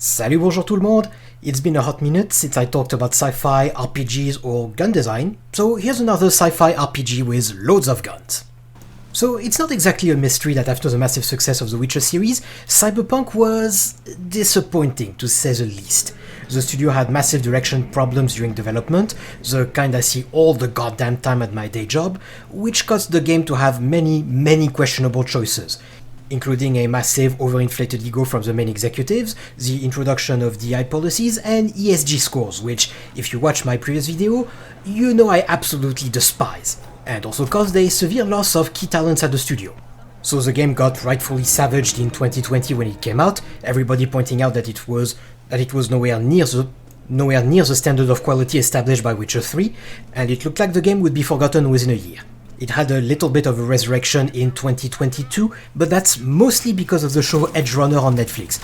Salut, bonjour tout le monde! It's been a hot minute since I talked about sci-fi, RPGs or gun design, so here's another sci-fi RPG with loads of guns. So it's not exactly a mystery that after the massive success of the Witcher series, Cyberpunk was disappointing to say the least. The studio had massive direction problems during development, the kind I see all the goddamn time at my day job, which caused the game to have many questionable choices, including a massive overinflated ego from the main executives, the introduction of DI policies, and ESG scores, which, if you watch my previous video, you know I absolutely despise, and also caused a severe loss of key talents at the studio. So the game got rightfully savaged in 2020 when it came out, everybody pointing out that it was nowhere near the standard of quality established by Witcher 3, and it looked like the game would be forgotten within a year. It had a little bit of a resurrection in 2022, but that's mostly because of the show Edgerunner on Netflix.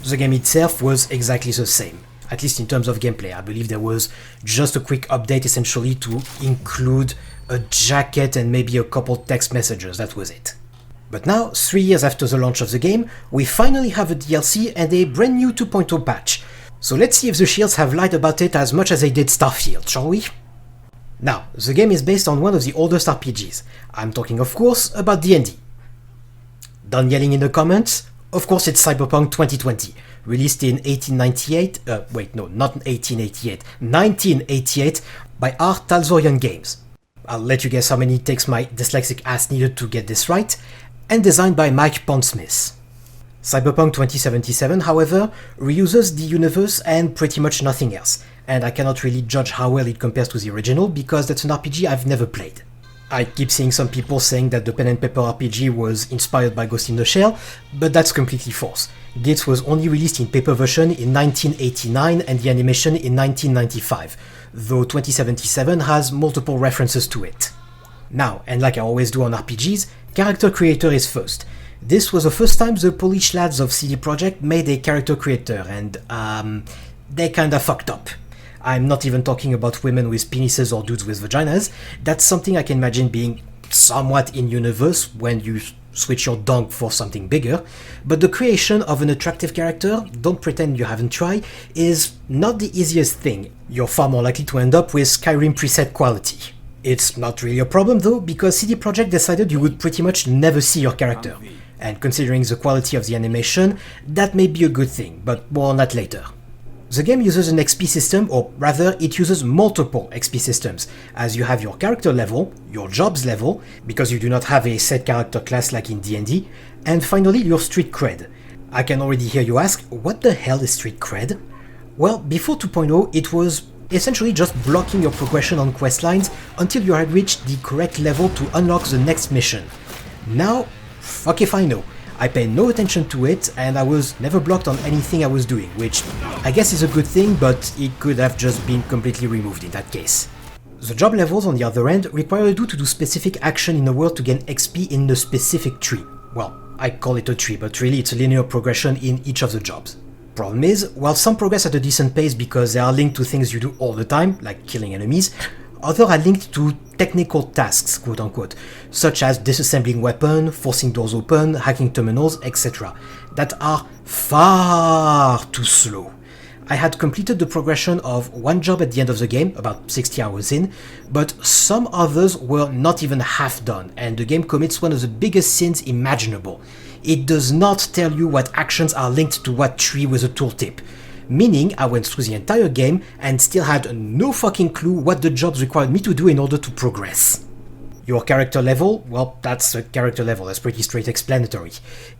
The game itself was exactly the same, at least in terms of gameplay. I believe there was just a quick update essentially to include a jacket and maybe a couple text messages, that was it. But now, 3 years after the launch of the game, we finally have a DLC and a brand new 2.0 patch. So let's see if the shields have lied about it as much as they did Starfield, shall we? Now, the game is based on one of the oldest RPGs. I'm talking, of course, about D&D. Done yelling in the comments? Of course it's Cyberpunk 2020, released in 1988 by Art Talzorian Games. I'll let you guess how many takes my dyslexic ass needed to get this right, and designed by Mike Pondsmith. Cyberpunk 2077, however, reuses the universe and pretty much nothing else, and I cannot really judge how well it compares to the original because that's an RPG I've never played. I keep seeing some people saying that the pen and paper RPG was inspired by Ghost in the Shell, but that's completely false. Gates was only released in paper version in 1989 and the animation in 1995, though 2077 has multiple references to it. Now, and like I always do on RPGs, character creator is first. This was the first time the Polish lads of CD Projekt made a character creator, and they kinda fucked up. I'm not even talking about women with penises or dudes with vaginas. That's something I can imagine being somewhat in universe when you switch your donk for something bigger, but the creation of an attractive character, don't pretend you haven't tried, is not the easiest thing. You're far more likely to end up with Skyrim preset quality. It's not really a problem though, because CD Projekt decided you would pretty much never see your character. And considering the quality of the animation, that may be a good thing, but more on that later. The game uses an XP system, or rather, it uses multiple XP systems, as you have your character level, your jobs level, because you do not have a set character class like in D&D, and finally your street cred. I can already hear you ask, what the hell is street cred? Well, before 2.0, it was essentially just blocking your progression on quest lines until you had reached the correct level to unlock the next mission. Now, fuck if I know. I paid no attention to it, and I was never blocked on anything I was doing, which I guess is a good thing, but it could have just been completely removed in that case. The job levels, on the other end, require you to do specific action in the world to gain XP in the specific tree. Well, I call it a tree, but really it's a linear progression in each of the jobs. Problem is, while some progress at a decent pace because they are linked to things you do all the time, like killing enemies, others are linked to technical tasks, quote-unquote, such as disassembling weapons, forcing doors open, hacking terminals, etc., that are far too slow. I had completed the progression of one job at the end of the game, about 60 hours in, but some others were not even half done, and the game commits one of the biggest sins imaginable. It does not tell you what actions are linked to what tree with a tooltip. Meaning, I went through the entire game and still had no fucking clue what the jobs required me to do in order to progress. Your character level, well, that's a character level, that's pretty straight explanatory.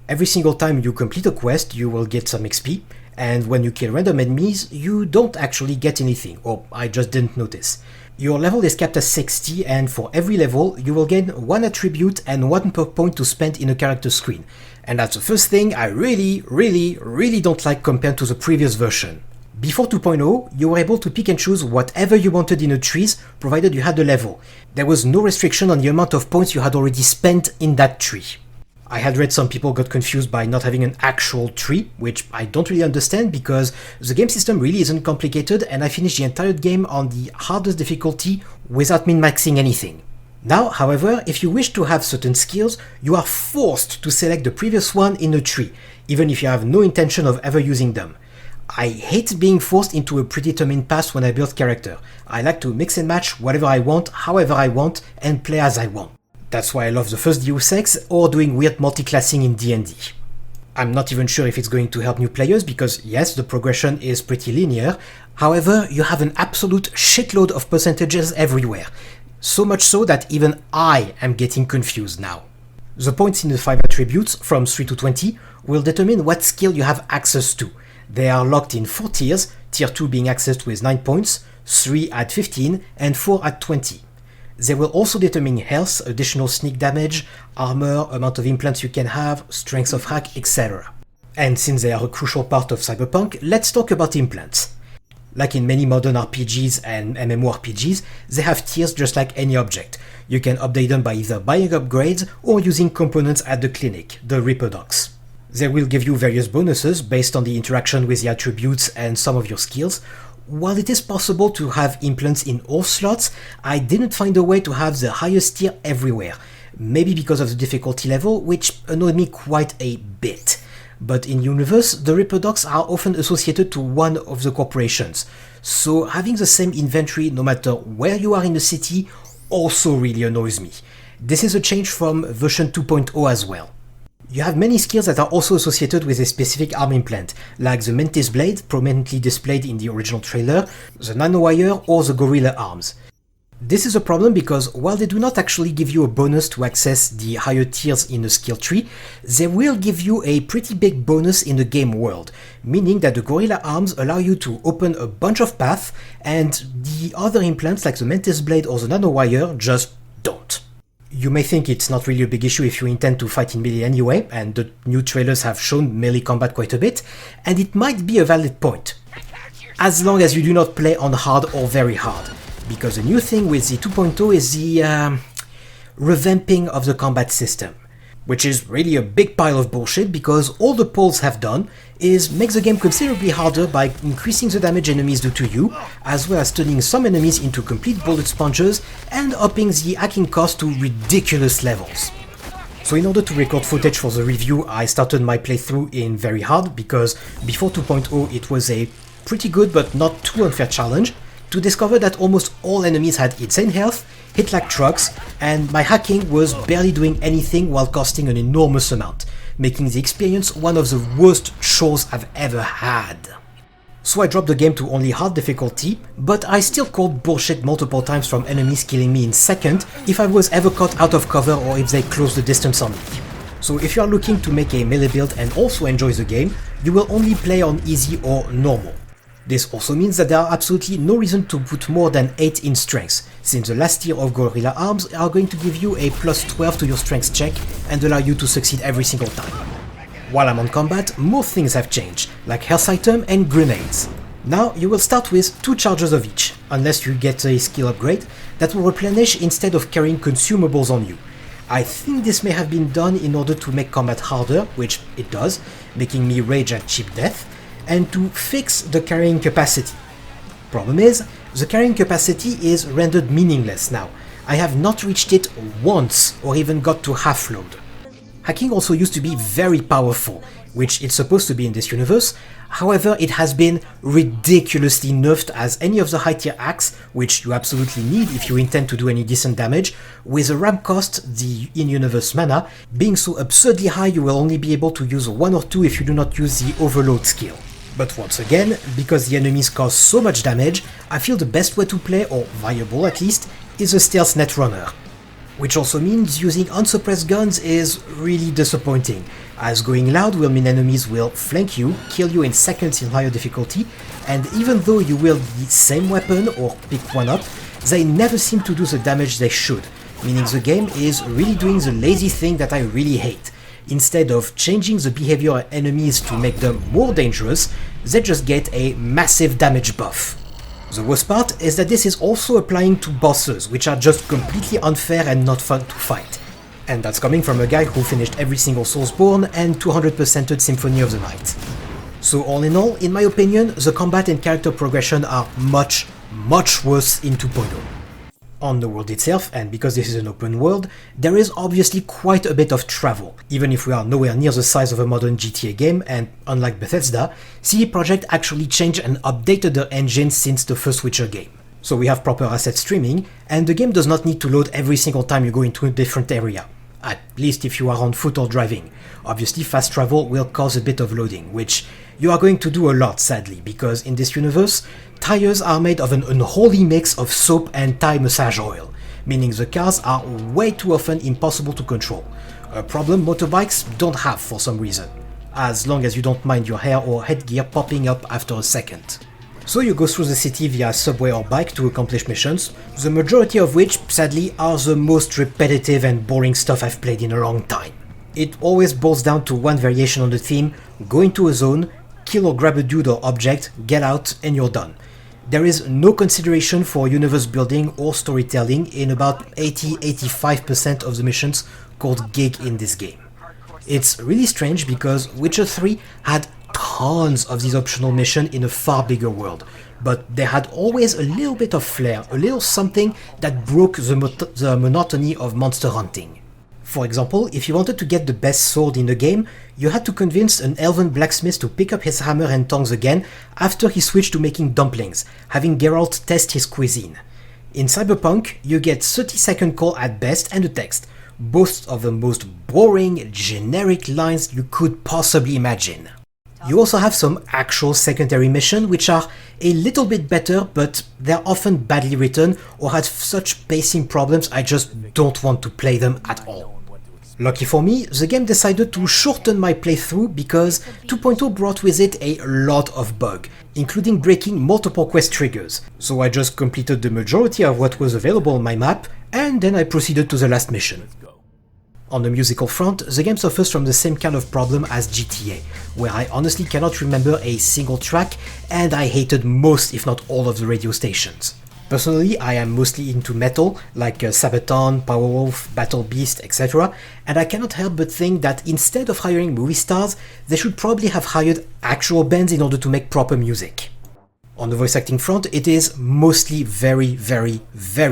Every single time you complete a quest, you will get some XP, and when you kill random enemies, you don't actually get anything, or I just didn't notice. Your level is capped as 60, and for every level, you will gain one attribute and one perk point to spend in a character screen. And that's the first thing I really don't like compared to the previous version. Before 2.0, you were able to pick and choose whatever you wanted in a trees, provided you had the level. There was no restriction on the amount of points you had already spent in that tree. I had read some people got confused by not having an actual tree, which I don't really understand because the game system really isn't complicated and I finished the entire game on the hardest difficulty without min-maxing anything. Now, however, if you wish to have certain skills, you are forced to select the previous one in a tree, even if you have no intention of ever using them. I hate being forced into a predetermined path when I build character. I like to mix and match whatever I want, however I want, and play as I want. That's why I love the first Deus Ex or doing weird multiclassing in D&D. I'm not even sure if it's going to help new players because yes, the progression is pretty linear, however, you have an absolute shitload of percentages everywhere. So much so that even I am getting confused now. The points in the 5 attributes, from 3 to 20, will determine what skill you have access to. They are locked in 4 tiers, tier 2 being accessed with 9 points, 3 at 15, and 4 at 20. They will also determine health, additional sneak damage, armor, amount of implants you can have, strength of hack, etc. And since they are a crucial part of Cyberpunk, let's talk about implants. Like in many modern RPGs and MMORPGs, they have tiers just like any object. You can update them by either buying upgrades or using components at the clinic, the Reaper docks. They will give you various bonuses based on the interaction with the attributes and some of your skills. While it is possible to have implants in all slots, I didn't find a way to have the highest tier everywhere. Maybe because of the difficulty level, which annoyed me quite a bit. But in Universe, the Reaper docks are often associated to one of the corporations, so having the same inventory no matter where you are in the city also really annoys me. This is a change from version 2.0 as well. You have many skills that are also associated with a specific arm implant, like the Mantis Blade, prominently displayed in the original trailer, the Nanowire or the Gorilla Arms. This is a problem because while they do not actually give you a bonus to access the higher tiers in the skill tree, they will give you a pretty big bonus in the game world, meaning that the Gorilla Arms allow you to open a bunch of paths and the other implants like the Mantis Blade or the Nanowire just don't. You may think it's not really a big issue if you intend to fight in melee anyway, and the new trailers have shown melee combat quite a bit, and it might be a valid point. As long as you do not play on hard or very hard. Because the new thing with the 2.0 is the revamping of the combat system, which is really a big pile of bullshit because all the polls have done is make the game considerably harder by increasing the damage enemies do to you, as well as turning some enemies into complete bullet sponges and upping the hacking cost to ridiculous levels. So in order to record footage for the review, I started my playthrough in very hard because before 2.0 it was a pretty good but not too unfair challenge, to discover that almost all enemies had insane health, hit like trucks, and my hacking was barely doing anything while costing an enormous amount, making the experience one of the worst chores I've ever had. So I dropped the game to only hard difficulty, but I still called bullshit multiple times from enemies killing me in second if I was ever caught out of cover or if they closed the distance on me. So if you are looking to make a melee build and also enjoy the game, you will only play on easy or normal. This also means that there are absolutely no reason to put more than 8 in strength, since the last tier of Gorilla Arms are going to give you a plus 12 to your strength check and allow you to succeed every single time. While I'm on combat, more things have changed, like health item and grenades. Now you will start with 2 charges of each, unless you get a skill upgrade, that will replenish instead of carrying consumables on you. I think this may have been done in order to make combat harder, which it does, making me rage at cheap death, and to fix the carrying capacity. Problem is, the carrying capacity is rendered meaningless now. I have not reached it once or even got to half load. Hacking also used to be very powerful, which it's supposed to be in this universe, however it has been ridiculously nerfed as any of the high tier hacks, which you absolutely need if you intend to do any decent damage, with the ramp cost, the in-universe mana, being so absurdly high you will only be able to use 1 or 2 if you do not use the overload skill. But once again, because the enemies cause so much damage, I feel the best way to play, or viable at least, is a stealth netrunner. Which also means using unsuppressed guns is really disappointing, as going loud will mean enemies will flank you, kill you in seconds in higher difficulty, and even though you wield the same weapon or pick one up, they never seem to do the damage they should, meaning the game is really doing the lazy thing that I really hate. Instead of changing the behavior of enemies to make them more dangerous, they just get a massive damage buff. The worst part is that this is also applying to bosses, which are just completely unfair and not fun to fight. And that's coming from a guy who finished every single Soulsborne and 200%ed Symphony of the Night. So all in all, in my opinion, the combat and character progression are much worse in 2.0. On the world itself, and because this is an open world, there is obviously quite a bit of travel, even if we are nowhere near the size of a modern GTA game, and unlike Bethesda, CD Projekt actually changed and updated their engine since the first Witcher game. So we have proper asset streaming, and the game does not need to load every single time you go into a different area, at least if you are on foot or driving. Obviously, fast travel will cause a bit of loading, which you are going to do a lot, sadly, because in this universe, tires are made of an unholy mix of soap and Thai massage oil, meaning the cars are way too often impossible to control, a problem motorbikes don't have for some reason, as long as you don't mind your hair or headgear popping up after a second. So you go through the city via subway or bike to accomplish missions, the majority of which, sadly, are the most repetitive and boring stuff I've played in a long time. It always boils down to one variation on the theme: go into a zone, kill or grab a dude or object, get out, and you're done. There is no consideration for universe building or storytelling in about 80-85% of the missions called gig in this game. It's really strange because Witcher 3 had tons of these optional missions in a far bigger world, but they had always a little bit of flair, a little something that broke the monotony of monster hunting. For example, if you wanted to get the best sword in the game, you had to convince an elven blacksmith to pick up his hammer and tongs again after he switched to making dumplings, having Geralt test his cuisine. In Cyberpunk, you get 30-second call at best and a text, both of the most boring, generic lines you could possibly imagine. You also have some actual secondary missions which are a little bit better, but they're often badly written or have such pacing problems I just don't want to play them at all. Lucky for me, the game decided to shorten my playthrough because 2.0 brought with it a lot of bugs, including breaking multiple quest triggers, so I just completed the majority of what was available on my map, and then I proceeded to the last mission. On the musical front, the game suffers from the same kind of problem as GTA, where I honestly cannot remember a single track, and I hated most if not all of the radio stations. Personally, I am mostly into metal, like Sabaton, Powerwolf, Battle Beast, etc., and I cannot help but think that instead of hiring movie stars, they should probably have hired actual bands in order to make proper music. On the voice acting front, it is mostly very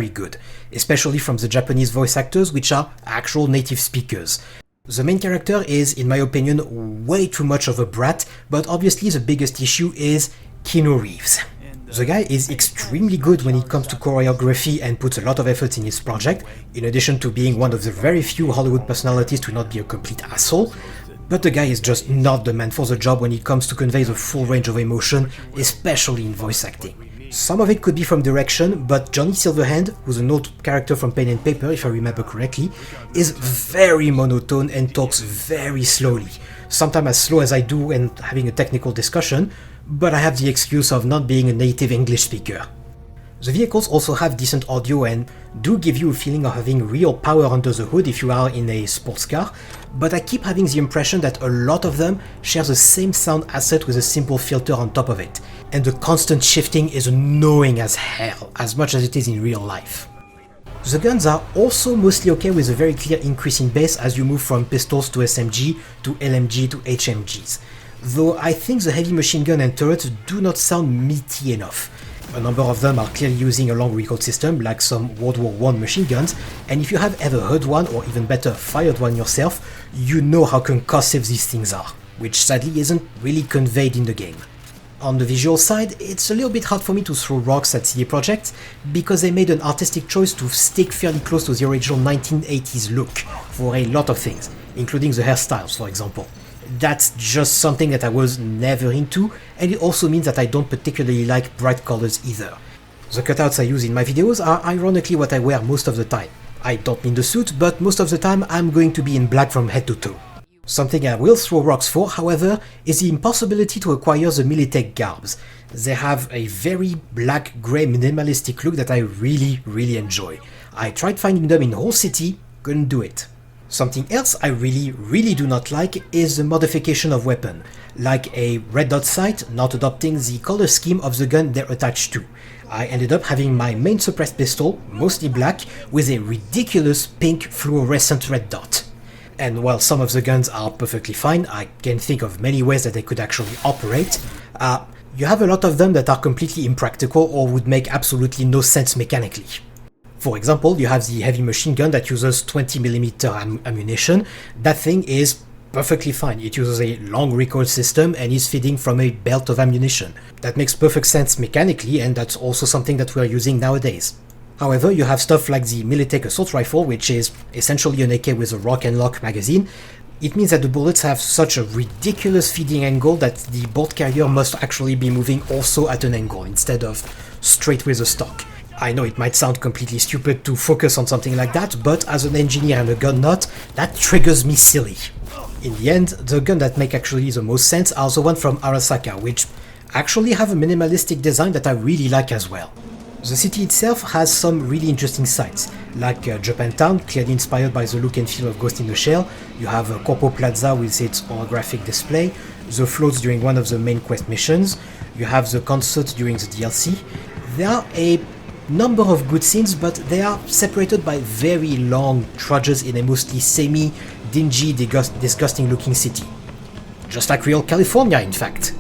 good, especially from the Japanese voice actors, which are actual native speakers. The main character is, in my opinion, way too much of a brat, but obviously the biggest issue is Keanu Reeves. The guy is extremely good when it comes to choreography and puts a lot of effort in his project, in addition to being one of the very few Hollywood personalities to not be a complete asshole, but the guy is just not the man for the job when it comes to convey the full range of emotion, especially in voice acting. Some of it could be from direction, but Johnny Silverhand, who's an old character from Pen and Paper if I remember correctly, is very monotone and talks very slowly, sometimes as slow as I do and having a technical discussion, but I have the excuse of not being a native English speaker. The vehicles also have decent audio and do give you a feeling of having real power under the hood if you are in a sports car, but I keep having the impression that a lot of them share the same sound asset with a simple filter on top of it, and the constant shifting is annoying as hell, as much as it is in real life. The guns are also mostly okay with a very clear increase in bass as you move from pistols to SMG to LMG to HMGs, though I think the heavy machine gun and turrets do not sound meaty enough. A number of them are clearly using a long recoil system like some World War I machine guns, and if you have ever heard one, or even better fired one yourself, you know how concussive these things are, which sadly isn't really conveyed in the game. On the visual side, it's a little bit hard for me to throw rocks at CD Projekt because they made an artistic choice to stick fairly close to the original 1980s look for a lot of things, including the hairstyles for example. That's just something that I was never into, and it also means that I don't particularly like bright colors either. The cutouts I use in my videos are ironically what I wear most of the time. I don't mean the suit, but most of the time I'm going to be in black from head to toe. Something I will throw rocks for, however, is the impossibility to acquire the Militech garbs. They have a very black-grey minimalistic look that I really enjoy. I tried finding them in Whole City, couldn't do it. Something else I really do not like is the modification of weapon, like a red dot sight not adopting the color scheme of the gun they're attached to. I ended up having my main suppressed pistol, mostly black, with a ridiculous pink fluorescent red dot. And while some of the guns are perfectly fine, I can think of many ways that they could actually operate, you have a lot of them that are completely impractical or would make absolutely no sense mechanically. For example, you have the heavy machine gun that uses 20mm ammunition. That thing is perfectly fine. It uses a long recoil system and is feeding from a belt of ammunition. That makes perfect sense mechanically, and that's also something that we are using nowadays. However, you have stuff like the Militech assault rifle, which is essentially an AK with a rock and lock magazine. It means that the bullets have such a ridiculous feeding angle that the bolt carrier must actually be moving also at an angle instead of straight with the stock. I know it might sound completely stupid to focus on something like that, but as an engineer and a gun nut, that triggers me silly. In the end, the gun that make actually the most sense are the one from Arasaka, which actually have a minimalistic design that I really like as well. The city itself has some really interesting sites, like Japantown, clearly inspired by the look and feel of Ghost in the Shell. You have Corpo Plaza with its holographic display, the floats during one of the main quest missions, you have the concert during the DLC. There are a number of good scenes, but they are separated by very long trudges in a mostly semi-dingy, disgusting looking city. Just like real California, in fact.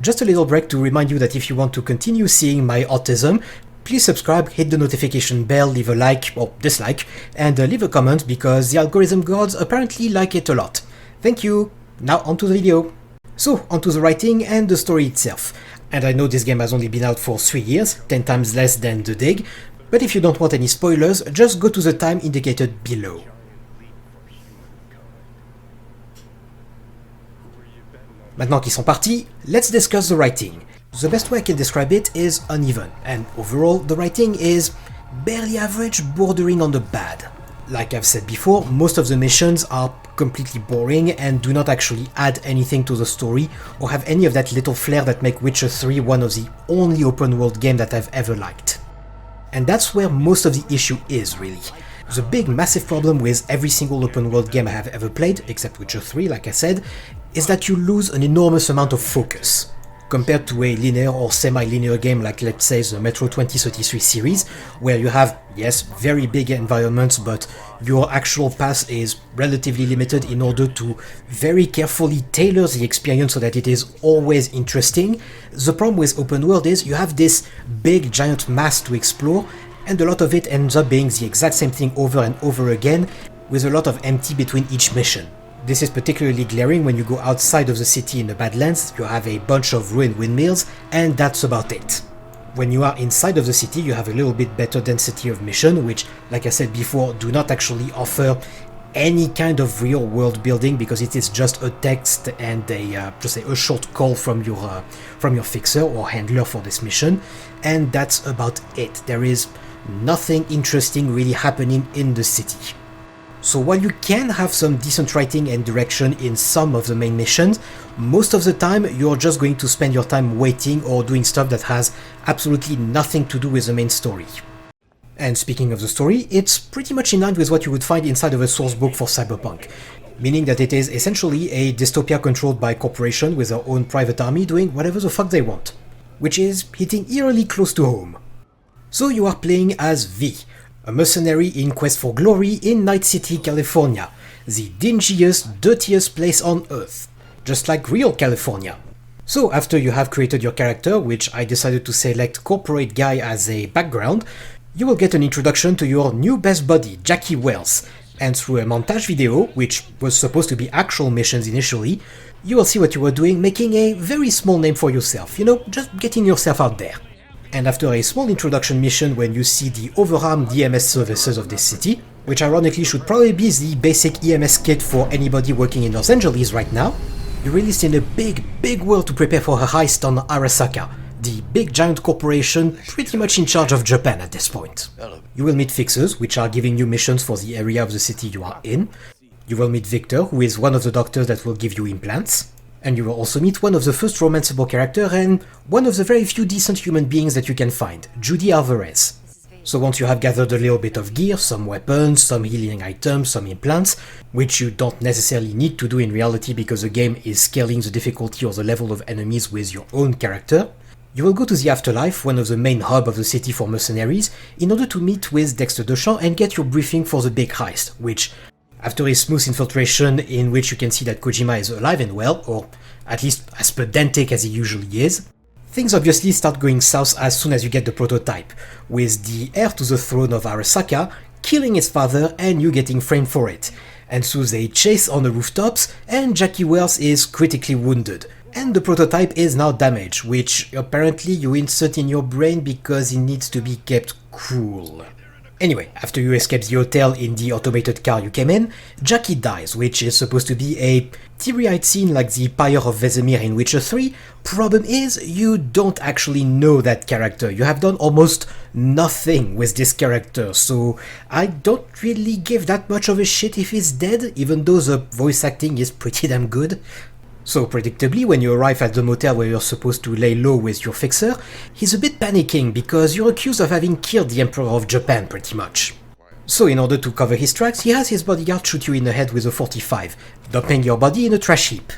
Just a little break to remind you that if you want to continue seeing my autism, please subscribe, hit the notification bell, leave a like or dislike, and leave a comment because the algorithm gods apparently like it a lot. Thank you! Now onto the video. So, onto the writing and the story itself. And I know this game has only been out for 3 years, 10 times less than The Dig, but if you don't want any spoilers, just go to the time indicated below. Maintenant qu'ils sont partis, let's discuss the writing. The best way I can describe it is uneven, and overall the writing is barely average, bordering on the bad. Like I've said before, most of the missions are completely boring and do not actually add anything to the story or have any of that little flair that make Witcher 3 one of the only open world games that I've ever liked. And that's where most of the issue is, really. The big massive problem with every single open world game I have ever played, except Witcher 3 like I said, is that you lose an enormous amount of focus. Compared to a linear or semi-linear game like, let's say, the Metro 2033 series, where you have, yes, very big environments, but your actual path is relatively limited in order to very carefully tailor the experience so that it is always interesting. The problem with open world is you have this big giant mass to explore, and a lot of it ends up being the exact same thing over and over again, with a lot of empty between each mission. This is particularly glaring when you go outside of the city in the Badlands. You have a bunch of ruined windmills, and that's about it. When you are inside of the city, you have a little bit better density of mission, which, like I said before, do not actually offer any kind of real world building because it is just a text and a short call from your fixer or handler for this mission, and that's about it. There is nothing interesting really happening in the city. So while you can have some decent writing and direction in some of the main missions, most of the time you're just going to spend your time waiting or doing stuff that has absolutely nothing to do with the main story. And speaking of the story, it's pretty much in line with what you would find inside of a source book for Cyberpunk, meaning that it is essentially a dystopia controlled by corporations with their own private army doing whatever the fuck they want, which is hitting eerily close to home. So you are playing as V, a mercenary in quest for glory in Night City, California, the dingiest, dirtiest place on Earth, just like real California. So after you have created your character, which I decided to select Corporate Guy as a background, you will get an introduction to your new best buddy, Jackie Wells, and through a montage video, which was supposed to be actual missions initially, you will see what you were doing, making a very small name for yourself, just getting yourself out there. And after a small introduction mission when you see the overarmed EMS services of this city, which ironically should probably be the basic EMS kit for anybody working in Los Angeles right now, you're released in a big world to prepare for a heist on Arasaka, the big giant corporation pretty much in charge of Japan at this point. You will meet fixers, which are giving you missions for the area of the city you are in. You will meet Victor, who is one of the doctors that will give you implants. And you will also meet one of the first romanceable character and one of the very few decent human beings that you can find, Judy Alvarez. So once you have gathered a little bit of gear, some weapons, some healing items, some implants, which you don't necessarily need to do in reality because the game is scaling the difficulty or the level of enemies with your own character, you will go to the Afterlife, one of the main hubs of the city for mercenaries, in order to meet with Dexter Deschamps and get your briefing for the big heist, which, after a smooth infiltration in which you can see that Kojima is alive and well, or at least as pedantic as he usually is, Things obviously start going south as soon as you get the prototype, with the heir to the throne of Arasaka killing his father and you getting framed for it. Ensues a chase on the rooftops and Jackie Wells is critically wounded. And the prototype is now damaged, which apparently you insert in your brain because it needs to be kept cool. Anyway, after you escape the hotel in the automated car you came in, Jackie dies, which is supposed to be a teary-eyed scene like the Pyre of Vesemir in Witcher 3. Problem is, you don't actually know that character. You have done almost nothing with this character, so I don't really give that much of a shit if he's dead, even though the voice acting is pretty damn good. So predictably, when you arrive at the motel where you're supposed to lay low with your fixer, he's a bit panicking because you're accused of having killed the Emperor of Japan pretty much. So in order to cover his tracks, he has his bodyguard shoot you in the head with a 45, dumping your body in a trash heap.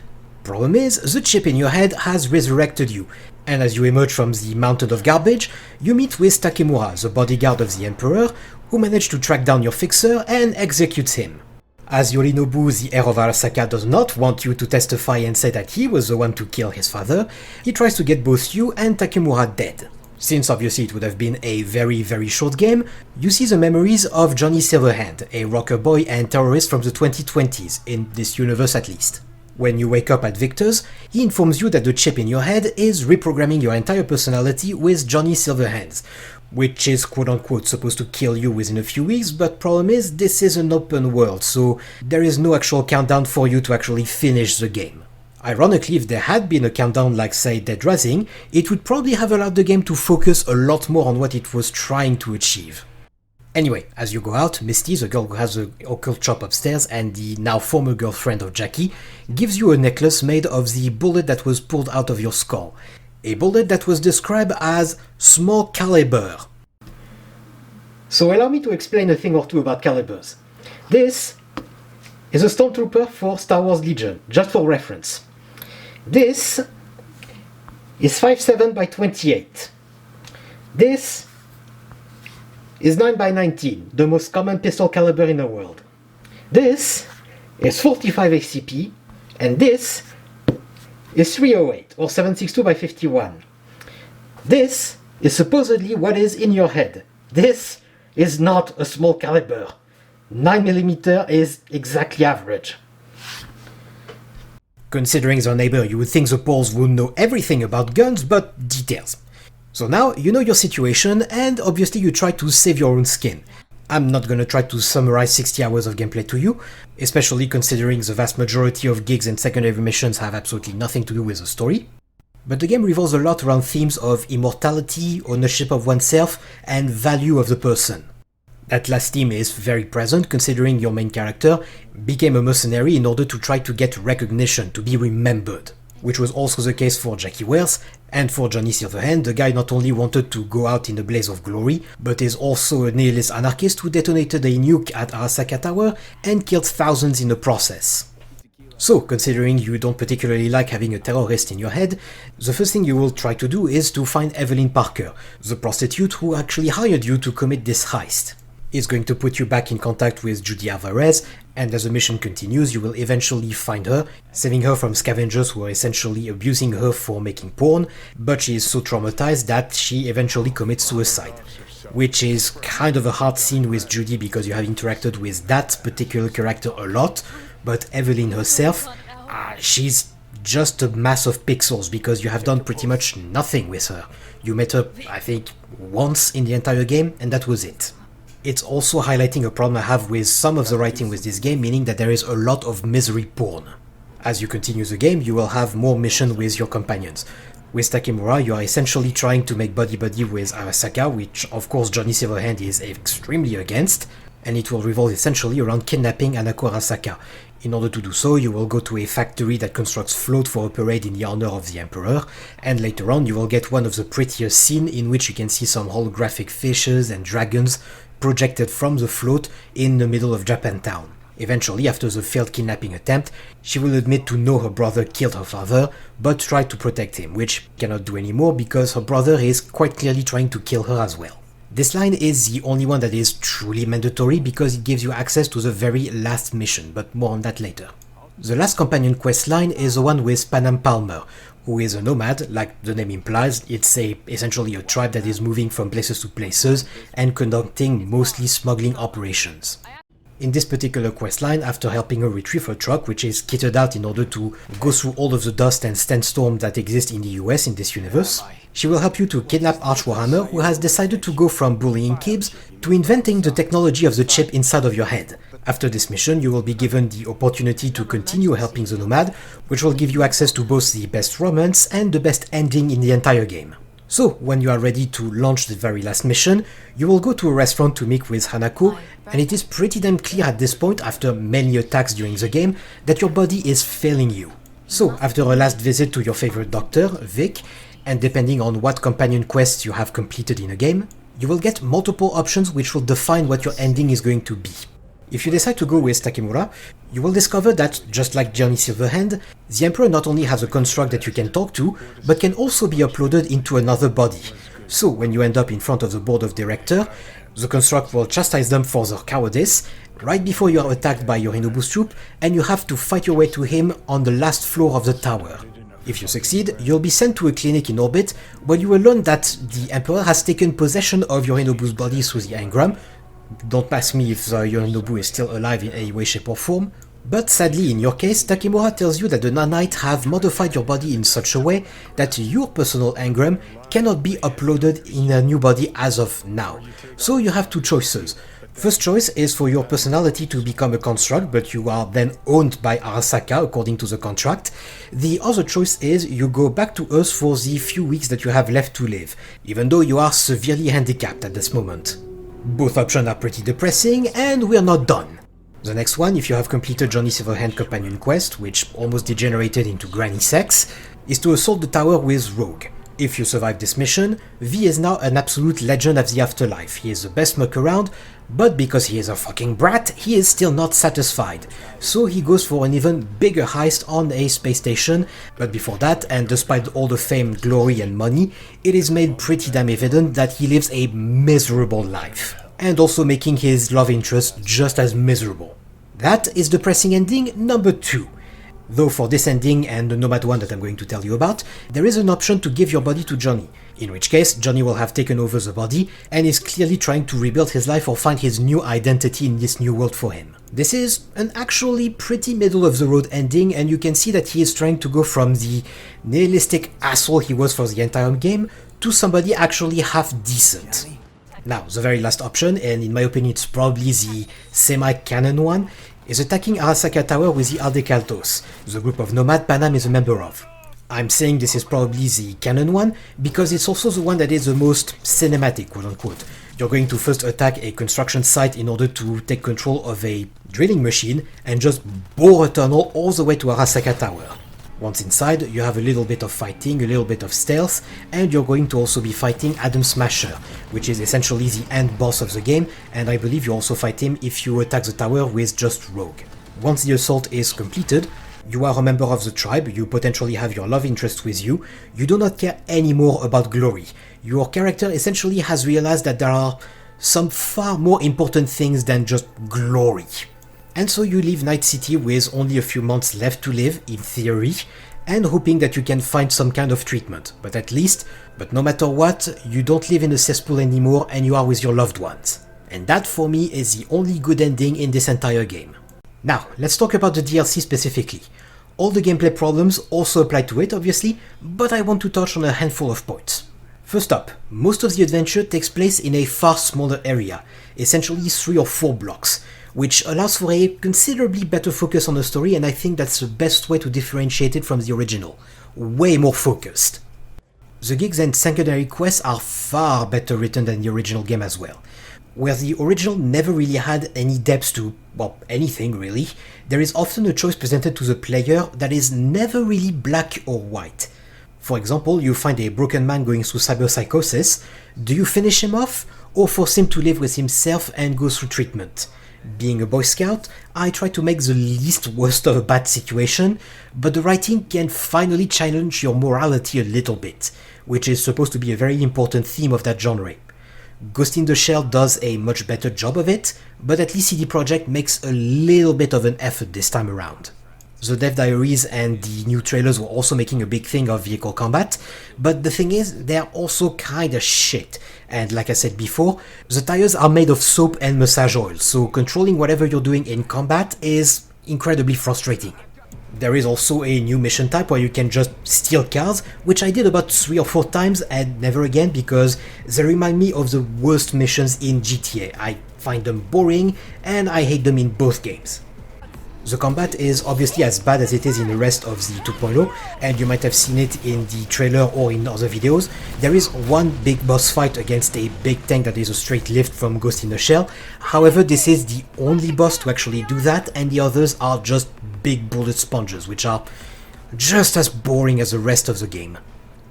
Problem is, the chip in your head has resurrected you, and as you emerge from the mountain of garbage, you meet with Takemura, the bodyguard of the Emperor, who managed to track down your fixer and executes him. As Yorinobu, the heir of Arasaka, does not want you to testify and say that he was the one to kill his father, he tries to get both you and Takemura dead. Since obviously it would have been a very short game, you see the memories of Johnny Silverhand, a rocker boy and terrorist from the 2020s, in this universe at least. When you wake up at Victor's, he informs you that the chip in your head is reprogramming your entire personality with Johnny Silverhands, which is quote-unquote supposed to kill you within a few weeks, but problem is, this is an open world, so there is no actual countdown for you to actually finish the game. Ironically, if there had been a countdown like, say, Dead Rising, it would probably have allowed the game to focus a lot more on what it was trying to achieve. Anyway, as you go out, Misty, the girl who has the occult shop upstairs and the now former girlfriend of Jackie, gives you a necklace made of the bullet that was pulled out of your skull. A bullet that was described as small caliber. So allow me to explain a thing or two about calibers. This is a stormtrooper for Star Wars Legion, just for reference. This is 5.7 by 28. This is 9 by 19, the most common pistol caliber in the world. This is 45 ACP, and this is 308 or 7.62 by 51. This is supposedly what is in your head. This is not a small caliber. 9mm is exactly average. Considering their neighbor, you would think the Poles would know everything about guns, but details. So now you know your situation, and obviously you try to save your own skin. I'm not gonna try to summarize 60 hours of gameplay to you, especially considering the vast majority of gigs and secondary missions have absolutely nothing to do with the story. But the game revolves a lot around themes of immortality, ownership of oneself, and value of the person. That last theme is very present considering your main character became a mercenary in order to try to get recognition, to be remembered. Which was also the case for Jackie Wells, and for Johnny Silverhand, the guy not only wanted to go out in a blaze of glory, but is also a nihilist anarchist who detonated a nuke at Arasaka Tower and killed thousands in the process. So, considering you don't particularly like having a terrorist in your head, the first thing you will try to do is to find Evelyn Parker, the prostitute who actually hired you to commit this heist. It's going to put you back in contact with Judy Alvarez, and as the mission continues, you will eventually find her, saving her from scavengers who are essentially abusing her for making porn, but she is so traumatized that she eventually commits suicide. Which is kind of a hard scene with Judy because you have interacted with that particular character a lot, but Evelyn herself, she's just a mass of pixels because you have done pretty much nothing with her. You met her, I think, once in the entire game, and that was it. It's also highlighting a problem I have with some of the writing with this game, meaning that there is a lot of misery porn. As you continue the game, you will have more missions with your companions. With Takemura, you are essentially trying to make buddy-buddy with Arasaka, which of course Johnny Silverhand is extremely against, and it will revolve essentially around kidnapping Anako Arasaka. In order to do so, you will go to a factory that constructs float for a parade in the honor of the Emperor, and later on you will get one of the prettiest scenes in which you can see some holographic fishes and dragons projected from the float in the middle of Japantown. Eventually, after the failed kidnapping attempt, she will admit to know her brother killed her father, but try to protect him, which cannot do anymore because her brother is quite clearly trying to kill her as well. This line is the only one that is truly mandatory because it gives you access to the very last mission, but more on that later. The last companion quest line is the one with Panam Palmer, who is a nomad, like the name implies. It's essentially a tribe that is moving from places to places and conducting mostly smuggling operations. In this particular questline, after helping her retrieve her truck, which is kitted out in order to go through all of the dust and sandstorm that exist in the US in this universe, she will help you to kidnap Arch Warhammer, who has decided to go from bullying kids to inventing the technology of the chip inside of your head. After this mission, you will be given the opportunity to continue helping the Nomad, which will give you access to both the best romance and the best ending in the entire game. So, when you are ready to launch the very last mission, you will go to a restaurant to meet with Hanako, and it is pretty damn clear at this point, after many attacks during the game, that your body is failing you. So, after a last visit to your favorite doctor, Vic, and depending on what companion quests you have completed in a game, you will get multiple options which will define what your ending is going to be. If you decide to go with Takemura, you will discover that, just like Johnny Silverhand, the Emperor not only has a construct that you can talk to, but can also be uploaded into another body. So when you end up in front of the board of directors, the construct will chastise them for their cowardice, right before you are attacked by Yorinobu's troop, and you have to fight your way to him on the last floor of the tower. If you succeed, you'll be sent to a clinic in orbit, where you will learn that the Emperor has taken possession of Yorinobu's body through the engram. Don't ask me if Yorinobu is still alive in any way, shape or form, but sadly in your case, Takemura tells you that the Nanite have modified your body in such a way that your personal engram cannot be uploaded in a new body as of now. So you have two choices. First choice is for your personality to become a construct, but you are then owned by Arasaka according to the contract. The other choice is you go back to Earth for the few weeks that you have left to live, even though you are severely handicapped at this moment. Both options are pretty depressing, and we're not done. The next one, if you have completed Johnny Silverhand companion quest, which almost degenerated into granny sex, is to assault the tower with Rogue. If you survive this mission, V is now an absolute legend of the afterlife. He is the best merc around, but because he is a fucking brat, he is still not satisfied. So he goes for an even bigger heist on a space station, but before that, and despite all the fame, glory and money, it is made pretty damn evident that he lives a miserable life, and also making his love interest just as miserable. That is depressing ending number 2. Though for this ending and the Nomad one that I'm going to tell you about, there is an option to give your body to Johnny, in which case Johnny will have taken over the body and is clearly trying to rebuild his life or find his new identity in this new world for him. This is an actually pretty middle of the road ending, and you can see that he is trying to go from the nihilistic asshole he was for the entire game to somebody actually half decent. Now, the very last option, and in my opinion it's probably the semi-canon one, is attacking Arasaka Tower with the Aldecaldos, the group of Nomad Panam is a member of. I'm saying this is probably the canon one because it's also the one that is the most cinematic, quote-unquote. You're going to first attack a construction site in order to take control of a drilling machine and just bore a tunnel all the way to Arasaka Tower. Once inside, you have a little bit of fighting, a little bit of stealth, and you're going to also be fighting Adam Smasher, which is essentially the end boss of the game, and I believe you also fight him if you attack the tower with just Rogue. Once the assault is completed, you are a member of the tribe, you potentially have your love interest with you, you do not care anymore about glory. Your character essentially has realized that there are some far more important things than just glory. And so you leave Night City with only a few months left to live, in theory, and hoping that you can find some kind of treatment. But no matter what, you don't live in a cesspool anymore and you are with your loved ones. And that for me is the only good ending in this entire game. Now, let's talk about the DLC specifically. All the gameplay problems also apply to it, obviously, but I want to touch on a handful of points. First up, most of the adventure takes place in a far smaller area, essentially 3 or 4 blocks, which allows for a considerably better focus on the story, and I think that's the best way to differentiate it from the original. Way more focused. The gigs and secondary quests are far better written than the original game as well. Where the original never really had any depth to, well, anything really, there is often a choice presented to the player that is never really black or white. For example, you find a broken man going through cyberpsychosis. Do you finish him off, or force him to live with himself and go through treatment? Being a Boy Scout, I try to make the least worst of a bad situation, but the writing can finally challenge your morality a little bit, which is supposed to be a very important theme of that genre. Ghost in the Shell does a much better job of it, but at least CD Projekt makes a little bit of an effort this time around. The dev diaries and the new trailers were also making a big thing of vehicle combat, but the thing is, they're also kinda shit. And like I said before, the tires are made of soap and massage oil, so controlling whatever you're doing in combat is incredibly frustrating. There is also a new mission type where you can just steal cars, which I did about 3 or 4 times and never again because they remind me of the worst missions in GTA. I find them boring and I hate them in both games. The combat is obviously as bad as it is in the rest of the 2.0, and you might have seen it in the trailer or in other videos. There is one big boss fight against a big tank that is a straight lift from Ghost in the Shell. However, this is the only boss to actually do that, and the others are just big bullet sponges, which are just as boring as the rest of the game.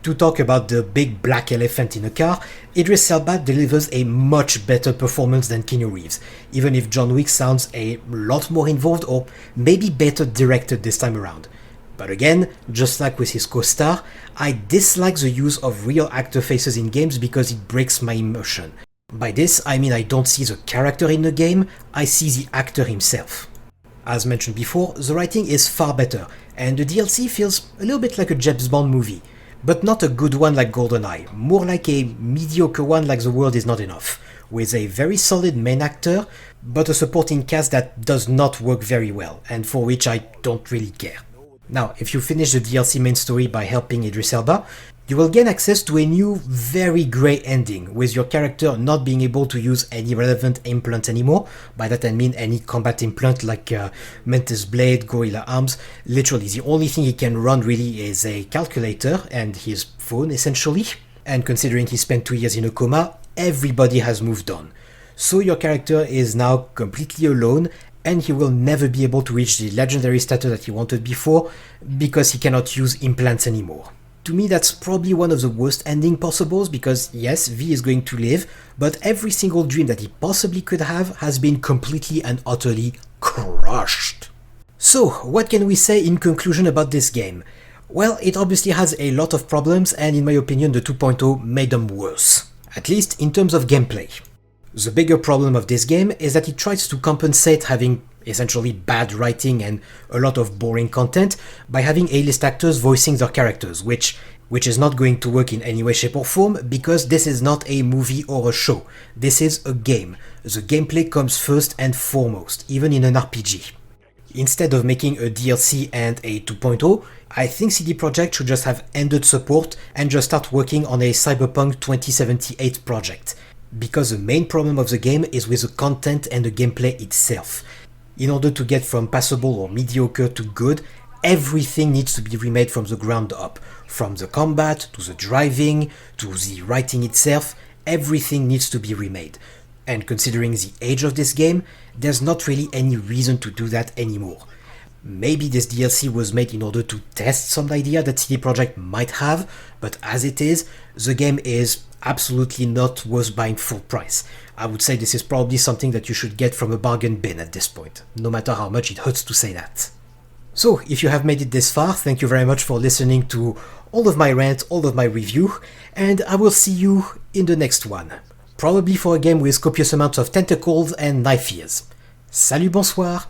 To talk about the big black elephant in a car, Idris Elba delivers a much better performance than Keanu Reeves, even if John Wick sounds a lot more involved or maybe better directed this time around. But again, just like with his co-star, I dislike the use of real actor faces in games because it breaks my immersion. By this, I mean I don't see the character in the game, I see the actor himself. As mentioned before, the writing is far better, and the DLC feels a little bit like a James Bond movie. But not a good one like GoldenEye, more like a mediocre one like The World Is Not Enough, with a very solid main actor, but a supporting cast that does not work very well, and for which I don't really care. Now, if you finish the DLC main story by helping Idris Elba, you will gain access to a new, very grey ending, with your character not being able to use any relevant implants anymore. By that I mean any combat implant like Mantis Blade, Gorilla Arms. Literally, the only thing he can run really is a calculator and his phone, essentially. And considering he spent 2 years in a coma, everybody has moved on. So your character is now completely alone, and he will never be able to reach the legendary status that he wanted before, because he cannot use implants anymore. To me, that's probably one of the worst ending possibles because yes, V is going to live, but every single dream that he possibly could have has been completely and utterly crushed. So, what can we say in conclusion about this game? Well, it obviously has a lot of problems, and in my opinion the 2.0 made them worse. At least in terms of gameplay. The bigger problem of this game is that it tries to compensate having essentially bad writing and a lot of boring content by having A-list actors voicing their characters, which is not going to work in any way, shape or form because this is not a movie or a show. This is a game. The gameplay comes first and foremost, even in an RPG. Instead of making a DLC and a 2.0, I think CD Projekt should just have ended support and just start working on a Cyberpunk 2078 project. Because the main problem of the game is with the content and the gameplay itself. In order to get from passable or mediocre to good, everything needs to be remade from the ground up. From the combat, to the driving, to the writing itself, everything needs to be remade. And considering the age of this game, there's not really any reason to do that anymore. Maybe this DLC was made in order to test some idea that CD Projekt might have, but as it is, the game is absolutely not worth buying full price. I would say this is probably something that you should get from a bargain bin at this point, no matter how much it hurts to say that. So, if you have made it this far, thank you very much for listening to all of my rant, all of my review, and I will see you in the next one. Probably for a game with copious amounts of tentacles and knife ears. Salut, bonsoir!